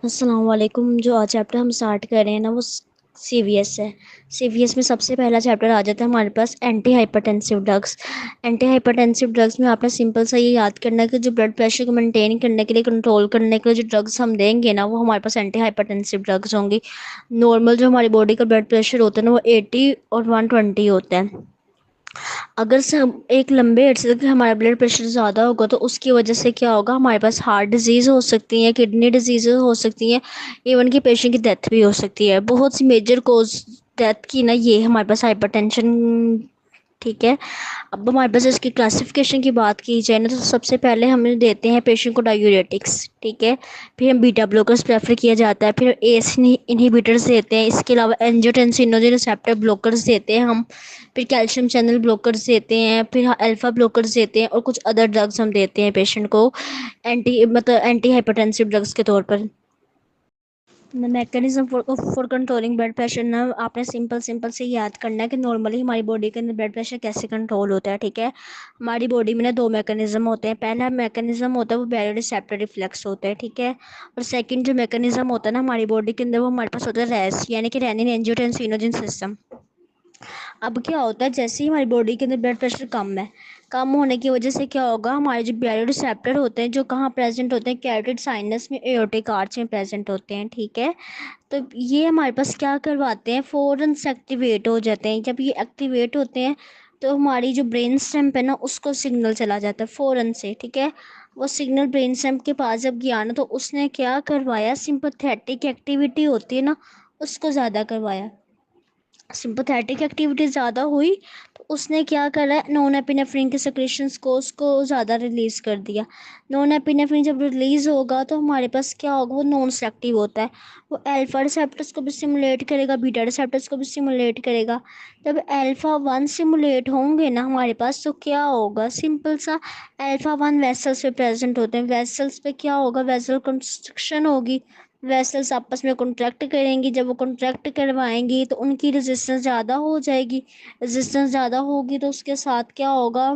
अस्सलाम वालेकुम। जो आज चैप्टर हम स्टार्ट कर रहे हैं ना वो सीवीएस है। सीवीएस में सबसे पहला चैप्टर आ जाता है हमारे पास anti hypertensive drugs. Anti hypertensive drugs में आपने सिंपल सा ये याद करना है कि जो ब्लड प्रेशर को मेंटेन करने के लिए, कंट्रोल करने के लिए जो ड्रग्स हम देंगे ना वो हमारे पास एंटी हाइपरटेंसिव ड्रग्स होंगी। नॉर्मल जो हमारी बॉडी का ब्लड प्रेशर होता है ना वो 80 और 120 होता है। अगर सब एक लंबे अरसे तक हमारा ब्लड प्रेशर ज़्यादा होगा तो उसकी वजह से क्या होगा, हमारे पास हार्ट डिजीज़ हो सकती है, किडनी डिजीज़ हो सकती है, इवन कि पेशेंट की डेथ भी हो सकती है। बहुत सी मेजर कोज डेथ की ना ये हमारे पास हाइपरटेंशन। ठीक है। अब हमारे पास इसकी क्लासिफिकेशन की बात की जाए ना तो सबसे पहले हम देते हैं पेशेंट को डायूरेटिक्स। ठीक है। फिर हम बीटा ब्लॉकर्स प्रेफर किया जाता है, फिर एस इनहिबिटर्स देते हैं, इसके अलावा एंजियोटेंसिनोजन रिसेप्टर ब्लॉकर्स देते हैं हम, फिर कैल्शियम चैनल ब्लॉकर्स देते हैं, फिर अल्फा ब्लॉकर्स देते हैं और कुछ अदर ड्रग्स हम देते हैं पेशेंट को एंटी हाइपरटेंसिव ड्रग्स के तौर पर। Mechanism for controlling blood pressure ना आपने सिंपल सिंपल से याद करना है कि नॉर्मली हमारी बॉडी के अंदर ब्लड प्रेशर कैसे कंट्रोल होता है। ठीक है। हमारी बॉडी में ना दो मैकेनिज्म होते हैं। पहला मैकेनिज्म होता है वो बैरोरिसेप्टर रिफ्लेक्स होता है। ठीक है। और सेकंड जो मैकेनिज्म होता है ना हमारी बॉडी के अंदर वो हमारे पास होता है रेस, यानी कि रेनिन एंजियोटेंसिनोजन सिस्टम। अब क्या होता है, जैसे ही हमारी बॉडी के अंदर ब्लड प्रेशर कम है, कम होने की वजह से क्या होगा, हमारे जो बैरोरिसेप्टर होते हैं जो कहाँ प्रेजेंट होते हैं, कैरोटिड साइनस में, एओर्टिक आर्च में प्रेजेंट होते हैं। ठीक है। तो ये हमारे पास क्या करवाते हैं, फ़ौरन से एक्टिवेट हो जाते हैं। जब ये एक्टिवेट होते हैं तो हमारी जो ब्रेन स्टेम है ना उसको सिग्नल चला जाता है फ़ौरन से। ठीक है। वो सिग्नल ब्रेन स्टेम के पास जब गया ना तो उसने क्या करवाया, सिंपैथेटिक एक्टिविटी होती है ना उसको ज़्यादा करवाया। सिंपैथेटिक एक्टिविटी ज़्यादा हुई तो उसने क्या करा, नॉन एपिनेफ्रिन के सेक्रेशंस को उसको ज़्यादा रिलीज़ कर दिया। नॉन एपिनेफ्रिन जब रिलीज़ होगा तो हमारे पास क्या होगा, वो नॉन सेलेक्टिव होता है। वो अल्फा रिसेप्टर्स को भी स्टिमुलेट करेगा, बीटा रिसेप्टर्स को भी स्टिमुलेट करेगा। जब अल्फा वन स्टिमुलेट होंगे ना हमारे पास तो क्या होगा, सिंपल सा, अल्फा वन वेसल्स पे प्रेजेंट होते हैं। वेसल्स पे क्या होगा, वेसल कंस्ट्रक्शन होगी। वेसल्स आपस में कॉन्ट्रैक्ट करेंगी, जब वो कॉन्ट्रैक्ट करवाएंगी तो उनकी रेजिस्टेंस ज़्यादा हो जाएगी। रेजिस्टेंस ज़्यादा होगी तो उसके साथ क्या होगा,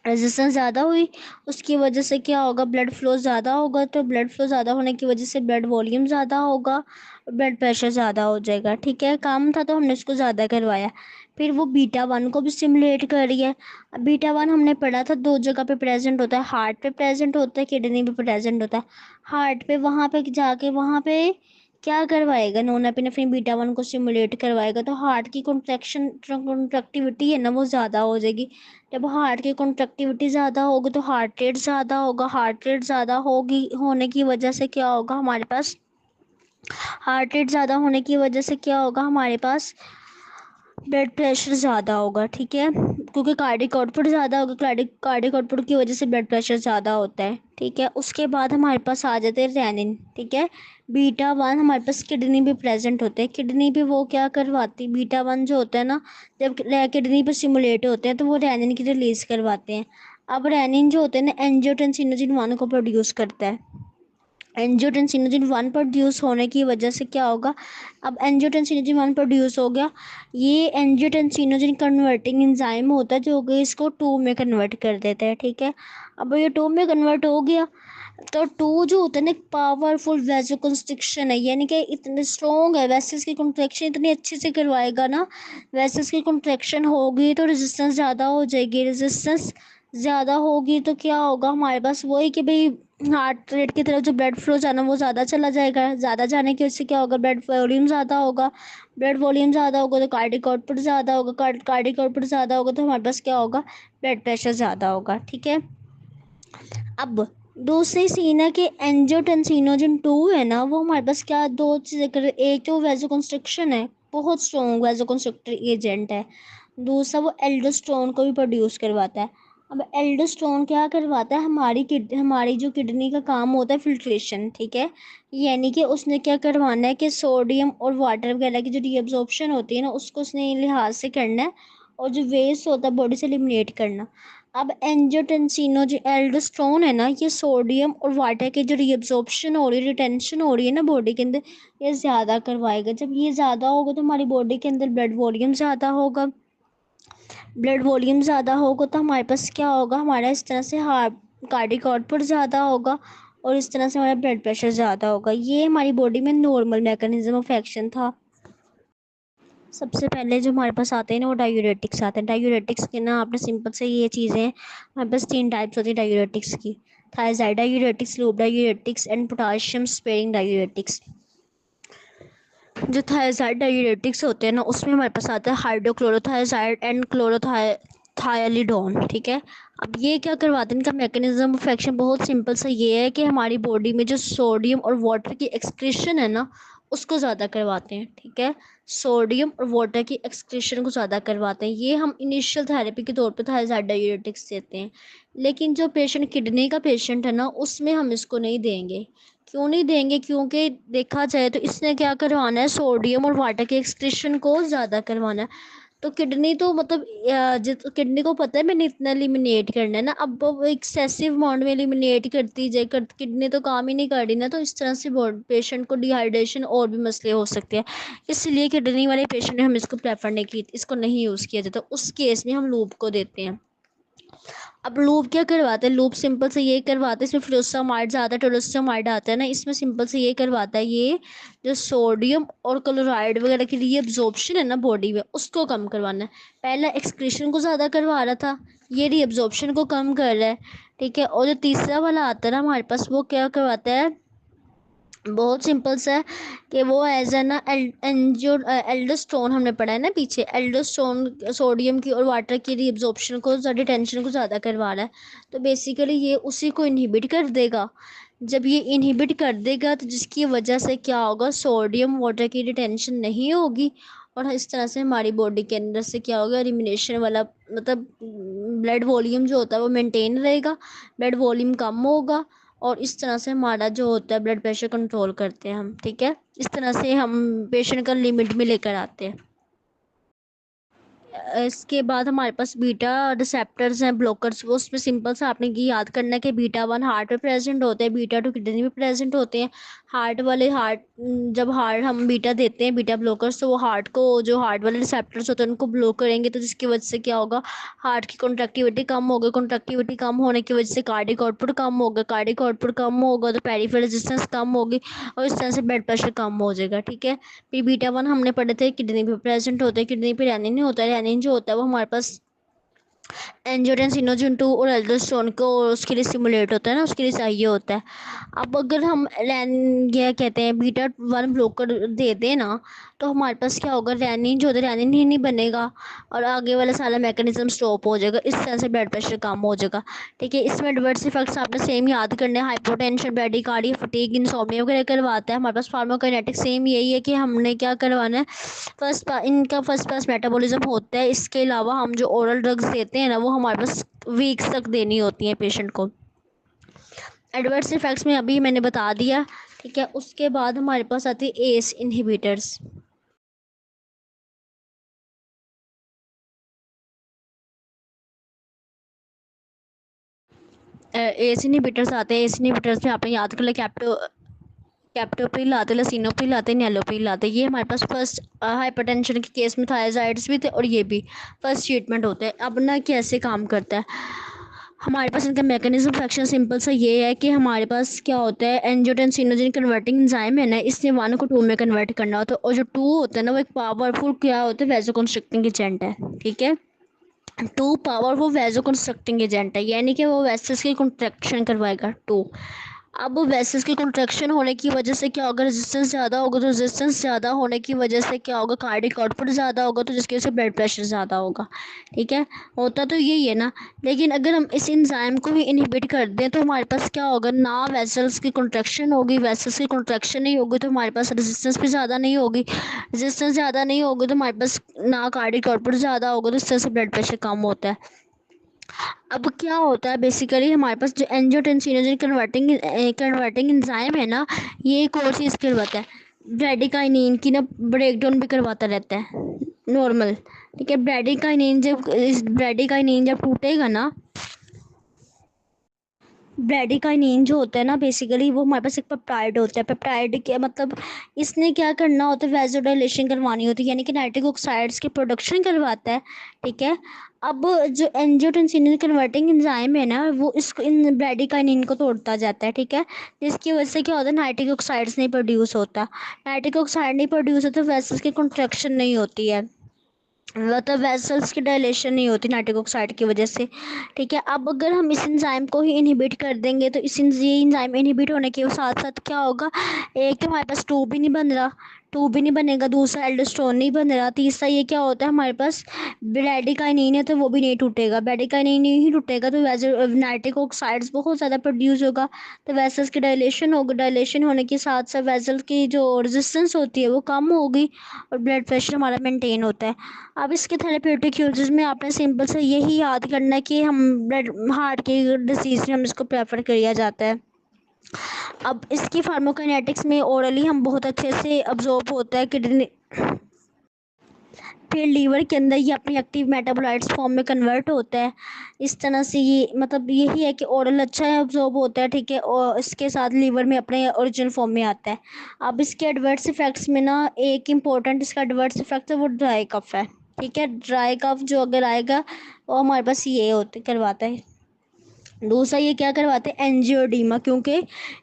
रेजिस्टेंस ज़्यादा हुई उसकी वजह से क्या होगा, ब्लड फ्लो ज़्यादा होगा। तो ब्लड फ्लो ज़्यादा होने की वजह से ब्लड वॉल्यूम ज़्यादा होगा, ब्लड प्रेशर ज़्यादा हो जाएगा। ठीक है। काम था तो हमने उसको ज़्यादा करवाया। फिर वो बीटा वन को भी स्टिमुलेट कर रही है। अब बीटा वन हमने पढ़ा था दो जगह पे प्रेजेंट होता है, हार्ट पे प्रेजेंट होता है, किडनी पे प्रेजेंट होता है। हार्ट पे वहाँ पे जाके वहाँ पे क्या करवाएगा, नॉन एपिनेफ्रिन बीटा वन को स्टिमुलेट करवाएगा तो हार्ट की कॉन्ट्रैक्टिविटी है ना वो ज़्यादा हो जाएगी। जब हार्ट की कॉन्ट्रैक्टिविटी ज़्यादा होगी तो हार्ट रेट ज़्यादा होगा। हार्ट रेट ज़्यादा होगी होने की वजह से क्या होगा हमारे पास, हार्ट रेट ज़्यादा होने की वजह से क्या होगा हमारे पास, ब्लड प्रेशर ज़्यादा होगा। ठीक है। क्योंकि कार्डिक आउटपुट ज़्यादा होगा, कार्डिक आउटपुट की वजह से ब्लड प्रेशर ज़्यादा होता है। ठीक है। उसके बाद हमारे पास आ जाते हैं रेनिन। ठीक है। बीटा वन हमारे पास किडनी पे प्रेजेंट होते हैं। किडनी पे वो क्या करवाती, बीटा वन जो होता है ना, जब किडनी पे सिमुलेट होते हैं तो वो रेनिन की रिलीज करवाते हैं। अब रेनिन जो होते हैं ना एंजियोटेंसिनोजन वन को प्रोड्यूस करता है। एंजियोटेंसिनोजन वन प्रोड्यूस होने की वजह से क्या होगा, अब एंजियोटेंसिनोजन वन प्रोड्यूस हो गया, ये एंजियोटेंसिनोजन कन्वर्टिंग एंजाइम होता है जो कि इसको टू में कन्वर्ट कर देता है। ठीक है। अब ये टू में कन्वर्ट हो गया तो टू जो होता है ना, एक पावरफुल वेजो कंस्ट्रिक्शन है, यानी कि इतने स्ट्रॉन्ग है, वेसल्स की कंट्रैक्शन इतनी अच्छे से करवाएगा ना। वेसल्स की कंट्रैक्शन होगी तो रेजिस्टेंस ज़्यादा हो जाएगी। रेजिस्टेंस ज़्यादा होगी तो क्या होगा हमारे पास, वही कि भाई हार्ट रेट की तरफ जो ब्लड फ्लो जाना वो ज़्यादा चला जाएगा। ज़्यादा जाने की वजह से क्या होगा, ब्लड वॉल्यूम ज़्यादा होगा। ब्लड वॉल्यूम ज़्यादा होगा तो कार्डिक आउटपुट ज़्यादा होगा। कार्डिक आउटपुट ज़्यादा होगा तो हमारे पास क्या होगा, ब्लड प्रेशर ज़्यादा होगा। ठीक है। अब दूसरी सीन है कि एंजियोटेंसिनोजन टू है ना वो हमारे पास क्या दो चीज़ें कर, एक तो वेजो कंस्ट्रक्शन है, बहुत स्ट्रॉन्ग वेजो कंस्ट्रक्टर एजेंट है। दूसरा वो एल्डोस्टेरोन को भी प्रोड्यूस करवाता है। अब एल्डोस्टेरोन क्या करवाता है, हमारी जो किडनी का काम होता है फिल्ट्रेशन। ठीक है। यानी कि उसने क्या करवाना है कि सोडियम और वाटर वगैरह की जो रीअब्जॉर्प्शन होती है ना उसको उसने लिहाज से करना है, और जो वेस्ट होता है बॉडी से एलिमिनेट करना। अब एंजियोटेंसिनो जो एल्डोस्टेरोन है ना, ये सोडियम और वाटर की जो रीअब्जॉर्प्शन हो रही है, रिटेंशन हो रही है ना बॉडी के अंदर, ये ज़्यादा करवाएगा। जब ये ज़्यादा होगा तो हमारी बॉडी के अंदर ब्लड वॉल्यूम ज़्यादा होगा। ब्लड वॉल्यूम ज़्यादा होगा तो हमारे पास क्या होगा, हमारा इस तरह से हार्ट कार्डिक आउटपुट ज़्यादा होगा। और इस तरह से हमारा ब्लड प्रेशर ज़्यादा होगा। ये हमारी बॉडी में नॉर्मल मैकेनिज्म ऑफ एक्शन था। सबसे पहले जो हमारे पास आते हैं ना वो डायूरेटिक्स आते हैं। डायूरेटिक्स के ना आपने सिंपल से ये चीज़ें हमारे पास 3 टाइप्स होती है डायूरेटिक्स की। Thyroid diuretics, loop diuretics and potassium sparing diuretics. जो थायराइड डायूरेटिक्स होते हैं ना उसमें हमारे पास आता है हाइड्रोक्लोरोथायराइड एंड क्लोरोथायलिडोन। ठीक है। अब ये क्या करवाते हैं, इनका मैकेनिज्म ऑफ एक्शन बहुत सिंपल सा ये है कि हमारी बॉडी में जो सोडियम और वाटर की एक्सक्रीशन है ना उसको ज़्यादा करवाते हैं। ठीक है। सोडियम और वाटर की एक्सक्रीशन को ज़्यादा करवाते हैं। ये हम इनिशियल थेरेपी के तौर पर थायराइड डायूरेटिक्स देते हैं। लेकिन जो पेशेंट किडनी का पेशेंट है ना उसमें हम इसको नहीं देंगे। क्यों नहीं देंगे? क्योंकि देखा जाए तो इसने क्या करवाना है, सोडियम और वाटर के एक्सक्रीशन को ज़्यादा करवाना है। तो किडनी तो मतलब जित किडनी को पता है मैंने इतना एलिमिनेट करना है ना, अब वो एक्सेसिव अमाउंट में एलिमिनेट करती जाए किडनी तो काम ही नहीं कर रही ना, तो इस तरह से पेशेंट को डिहाइड्रेशन और भी मसले हो सकते हैं। इसलिए किडनी वाले पेशेंट में हम इसको प्रेफर नहीं की, इसको नहीं यूज़ किया जाता। उस केस में हम लूप को देते हैं। अब लूप क्या करवाते हैं, लूप सिंपल से ये करवाते हैं, इसमें फ्लोसामाइड ज़्यादा टोलोसामाइड आता है ना, इसमें सिंपल से ये करवाता है, ये जो सोडियम और क्लोराइड वगैरह की ये एब्जॉर्प्शन है ना बॉडी में उसको कम करवाना है। पहला एक्सक्रीशन को ज़्यादा करवा रहा था, ये रीअब्जॉर्प्शन को कम कर रहा है। ठीक है। और जो तीसरा वाला आता है ना हमारे पास वो क्या करवाता है, बहुत सिंपल सा है कि वो एज है ना एंजियो एल्डोस्टोन हमने पढ़ा है ना पीछे, एल्डोस्टोन सोडियम की और वाटर की रीअब्जॉर्प्शन को डिटेंशन को ज़्यादा करवा रहा है। तो बेसिकली ये उसी को इनहिबिट कर देगा। जब ये इनहिबिट कर देगा तो जिसकी वजह से क्या होगा, सोडियम वाटर की डिटेंशन नहीं होगी और इस तरह से हमारी बॉडी के अंदर से क्या होगा, एलिमिनेशन वाला मतलब ब्लड वॉल्यूम जो होता है वो मेंटेन रहेगा, ब्लड वॉल्यूम कम होगा और इस तरह से हमारा जो होता है ब्लड प्रेशर कंट्रोल करते हैं हम। ठीक है। इस तरह से हम पेशेंट का लिमिट में लेकर आते हैं। इसके बाद हमारे पास बीटा रिसेप्टर्स हैं, ब्लॉकर्स। वो उसमें सिंपल सा आपने की याद करना है कि बीटा 1 हार्ट में प्रेजेंट होते हैं, बीटा 2 किडनी में प्रेजेंट होते हैं। हार्ट जब हार्ट हम बीटा देते हैं बीटा ब्लॉकर्स तो वो हार्ट को, जो हार्ट वाले रिसेप्टर्स होते हैं उनको ब्लॉक करेंगे, तो जिसकी वजह से क्या होगा, हार्ट की कॉन्ट्रैक्टिविटी कम होगी, कॉन्ट्रैक्टिविटी कम होने की वजह से कार्डिक आउटपुट कम होगा, कार्डिक आउटपुट कम होगा तो पेरिफेरल रेजिस्टेंस कम होगी और इस तरह से ब्लड प्रेशर कम हो जाएगा। ठीक है। फिर बीटा 1 हमने पढ़े थे किडनी पे प्रेजेंट होते हैं, किडनी पे रेनिन होता है, रेनिन जो होता है वो हमारे पास एंजियोटेंसिनोजन 2 और एल्डोस्टेरोन को उसके लिए स्टिमुलेट होता है ना, उसके लिए चाहिए होता है। अब अगर हम रैन क्या कहते हैं बीटा 1 ब्लॉकर दे दें ना तो हमारे पास क्या होगा, रैनिन जो होता है रैनिन ही नहीं बनेगा और आगे वाला सारा मैकेनिज्म स्टॉप हो जाएगा, इस तरह से ब्लड प्रेशर कम हो जाएगा। ठीक है। इसमें एडवर्स इफेक्ट्स आपने सेम याद करने हैं, हाइपोटेंशन, ब्रैडीकार्डिया, फटीग, इंसोम्निया वगैरह करवाता है। हमारे पास फार्माकोकाइनेटिक सेम यही है कि हमने क्या करवाना है, इनका फर्स्ट पास मेटाबॉलिज्म होता है। इसके अलावा हम जो ओरल ड्रग्स देते हैं ना वो हमारे पास वीक्स तक देनी होती हैं पेशेंट को। एडवर्स इफेक्ट्स में अभी मैंने बता दिया। ठीक है। उसके बाद हमारे पास आती है एस इनहिबिटर्स। एस इनहिबिटर्स आते हैं। एस इनहिबिटर्स में आपने याद कर लिया, कैप्टोप्रिल आते, लसिनोप्रिल आते, नेलोप्रिल आते। ये हमारे पास फर्स्ट हाइपरटेंशन के केस में थायराइड्स भी थे और ये भी फर्स्ट ट्रीटमेंट होते हैं। अब ना कैसे काम करता है हमारे पास, इनका मैकेनिज्म ऑफ एक्शन सिंपल सा ये है कि हमारे पास क्या होता है, एंजियोटेंसिनोजन कन्वर्टिंग एंजाइम है ना, इसने 1 को 2 में कन्वर्ट करना होता है और जो 2 होता है ना वो एक पावरफुल क्या होता है, वैसोकंस्ट्रिक्टिंग एजेंट है। ठीक है। 2 पावरफुल वैसोकंस्ट्रक्टिंग एजेंट है, यानी कि वो वेसल्स की कंट्रैक्शन करवाएगा 2। अब वेसल्स की कंट्रैक्शन होने की वजह से क्या होगा, रेजिस्टेंस ज़्यादा होगा, तो रेजिस्टेंस ज़्यादा होने की वजह से क्या होगा, कार्डिक आउटपुट ज़्यादा होगा, तो जिसकी वजह से ब्लड प्रेशर ज़्यादा होगा। ठीक है। होता तो यही है ना, लेकिन अगर हम इस एंजाइम को भी इनहिबिट कर दें तो हमारे पास क्या होगा, ना वेसल्स की कंट्रैक्शन होगी, वेसल्स की कंट्रैक्शन नहीं होगी तो हमारे पास रेजिस्टेंस भी ज़्यादा नहीं होगी, रेजिस्टेंस ज़्यादा नहीं होगी तो हमारे पास ना कार्डिक आउटपुट ज़्यादा होगा, तो इस तरह से ब्लड प्रेशर कम होता है। अब क्या होता है, बेसिकली हमारे पास जो एंजियोटेंसिनोजन कन्वर्टिंग एंजाइम है ना, ये एक और चीज़ करवाता है, ब्रैडिकाइनिन की ना ब्रेकडाउन भी करवाता रहता है नॉर्मल। ठीक है। ब्रैडिकाइनिन जब टूटेगा ना ब्रैडिकाइनिन जो होता है ना, बेसिकली वो हमारे पास एक पेप्टाइड होता है। पेप्टाइड के मतलब इसने क्या करना होता है, वैसोडाइलेशन करवानी होती है, यानी कि नाइट्रिक ऑक्साइड्स की प्रोडक्शन करवाता है। ठीक है। अब जो एंजियोटेंसिन कन्वर्टिंग एंजाइम है ना, वो इसको इन ब्रैडिकाइनिन को तोड़ता जाता है। ठीक है। जिसकी वजह से क्या होता है, नाइट्रिक ऑक्साइड्स नहीं प्रोड्यूस होता। नाइट्रिक ऑक्साइड नहीं प्रोड्यूस होता तो वेसल्स की कंट्रैक्शन नहीं होती है, मतलब वेसल्स की डायलेशन नहीं होती नाइट्रिक ऑक्साइड की वजह से। ठीक है। अब अगर हम इस एंजाइम को ही इनहिबिट कर देंगे तो ये एंजाइम इनहिबिट होने के साथ साथ क्या होगा, एक तो हमारे पास टू भी नहीं बन रहा, टू भी नहीं बनेगा, दूसरा एल्डोस्टेरोन नहीं बन रहा, तीसरा ये क्या होता है हमारे पास ब्रैडिकाइनिन है तो वो भी नहीं टूटेगा। ब्रैडिकाइनिन नहीं टूटेगा तो नाइट्रिक ऑक्साइड्स बहुत ज़्यादा प्रोड्यूस होगा, तो वेसल्स की डायलेशन होगी, डायलेशन होने के साथ साथ वेसल की जो रेजिस्टेंस होती है वो कम होगी और ब्लड प्रेशर हमारा मेंटेन होता है। अब इसके थेरेप्यूटिक यूजेस में आपने सिंपल से यही याद करना है कि हम ब्लड हार्ट की डिजीज़ में हम इसको प्रेफर किया जाता है। अब इसकी फार्माकोकाइनेटिक्स में ओरली हम बहुत अच्छे से अब्जॉर्ब होता है किडनी, फिर लीवर के अंदर ये अपनी एक्टिव मेटाबोलाइट्स फॉर्म में कन्वर्ट होता है। इस तरह से ये मतलब यही है कि ओरल अच्छा है, अब्जॉर्ब होता है। ठीक है। और इसके साथ लीवर में अपने ओरिजिनल फॉर्म में आता है। अब इसके एडवर्स इफेक्ट्स में ना एक इम्पॉर्टेंट इसका एडवर्स इफेक्ट है वो ड्राई कफ है। ठीक है। ड्राई कफ जो अगर आएगा वो हमारे पास ये होते करवाता है। दूसरा ये क्या करवाते हैं, एंजियोडीमा, क्योंकि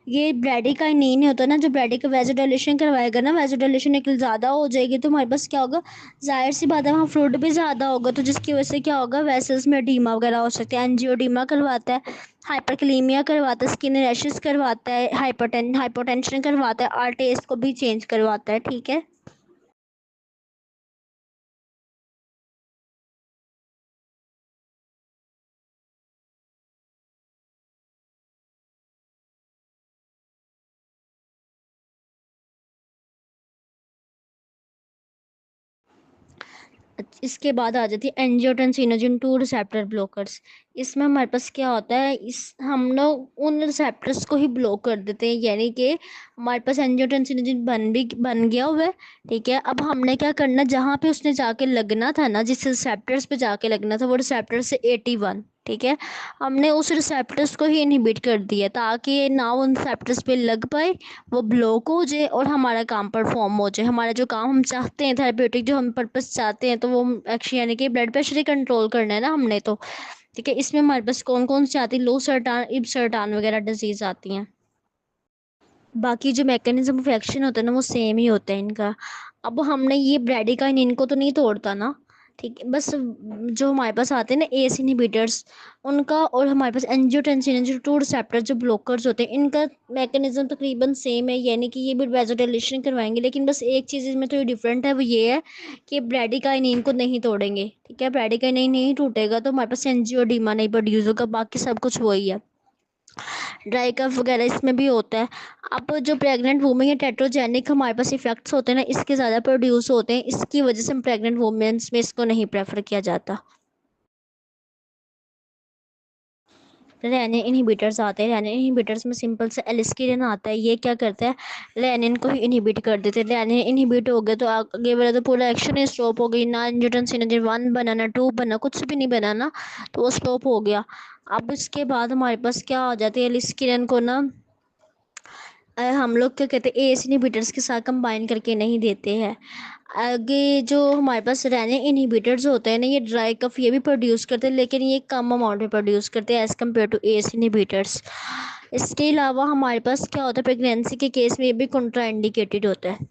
ये ब्रैडिकाइनिन होता है ना, जो ब्रैडी का वैसोडाइलेशन करवाएगा ना, वैसोडाइलेशन एक ज़्यादा हो जाएगी तो हमारे पास क्या होगा, जाहिर सी बात है वहाँ फ्लूइड भी ज़्यादा होगा, तो जिसकी वजह से क्या होगा, वेसल्स में एडीमा वगैरह हो सकते हैं। एंजियोडीमा करवाता है, हाइपरकलीमिया करवाता है, स्किन रैशेस करवाता है, हाइपोटेंशन करवाता है, आर टेस्ट को भी चेंज करवाता है। ठीक है। इसके बाद आ जाती है एंजियोटेंसिनोजन टू रिसेप्टर ब्लॉकर्स। इसमें हमारे पास क्या होता है, इस हम लोग उन रिसेप्टर्स को ही ब्लॉक कर देते हैं, यानी कि हमारे पास एंजियोटेंसिनोजन बन गया हुआ है। ठीक है। अब हमने क्या करना, जहाँ पे उसने जाके लगना था ना, जिस रिसेप्टर्स पे जाके लगना था वो रिसेप्टर से 81। ठीक है। हमने उस रिसेप्टर्स को ही इनहिबिट कर दिया ताकि ना उन रिसेप्टर्स पे लग पाए, वो ब्लॉक हो जाए और हमारा काम परफॉर्म हो जाए, हमारा जो काम हम चाहते हैं, थेरेप्यूटिक जो हम पर्पस चाहते हैं, तो वो एक्चुअली यानी कि ब्लड प्रेशर ही कंट्रोल करना है ना हमने तो। ठीक है। इसमें हमारे पास कौन कौन सी आती है, लो सर्टान इब्सर्टान वगैरह डिजीज आती हैं। बाकी जो मैकेनिज्म ऑफ एक्शन होता है ना वो सेम ही होता है इनका। अब हमने ये ब्रैडिकाइन इनको तो नहीं तोड़ता ना। ठीक है। बस जो हमारे पास आते हैं ना एस इनहिबिटर्स, उनका, और हमारे पास एंजियोटेंसिन जो टू रिसेप्टर जो ब्लॉकर्स होते हैं, इनका मैकेनिज्म तकरीबन सेम है, यानी कि ये भी वैसोडाइलेशन करवाएंगे, लेकिन बस एक चीज़ इसमें तो डिफरेंट है, वो ये है कि ब्रैडिकाइनिन को नहीं तोड़ेंगे। ठीक है। ब्रैडिकाइनिन नहीं टूटेगा तो हमारे पास एंजियोडीमा नहीं प्रोड्यूस होगा, बाकी सब कुछ वही है। ड्राई कफ वगैरह इसमें भी होता है। अब जो प्रेग्नेंट वूमेन या टेट्रोजेनिक हमारे पास इफेक्ट्स होते हैं ना, इसके ज़्यादा प्रोड्यूस होते हैं, इसकी वजह से हम प्रेग्नेंट वुमेन्स में इसको नहीं प्रेफर किया जाता। रेनिन इनहिबिटर्स आते हैं। रेनिन इनहिबिटर्स में सिंपल से एलिस्किरिन आता है, ये क्या करता है, रेनिन को ही इनहिबिट कर देते हैं। रेनिन इनहिबिट हो गया तो आगे वाला तो पूरा एक्शन ही स्टॉप हो गई, ना एंजियोटेंसिन 1 बना ना 2 बना, कुछ भी नहीं बना ना, तो वो स्टॉप हो गया। अब इसके बाद हमारे पास क्या आ जाती है, एलिस्किरिन को ना हम लोग क्या कहते हैं, एस इनहिबिटर्स के साथ कंबाइन करके नहीं देते हैं। आगे जो हमारे पास रेनिन इनहिबिटर्स होते हैं ना, ये ड्राई कफ ये भी प्रोड्यूस करते हैं, लेकिन ये कम अमाउंट में प्रोड्यूस करते हैं as compared to ACE inhibitors. इसके अलावा हमारे पास क्या होता है, प्रेगनेंसी के केस में ये भी कॉन्ट्राइंडिकेटेड होता है।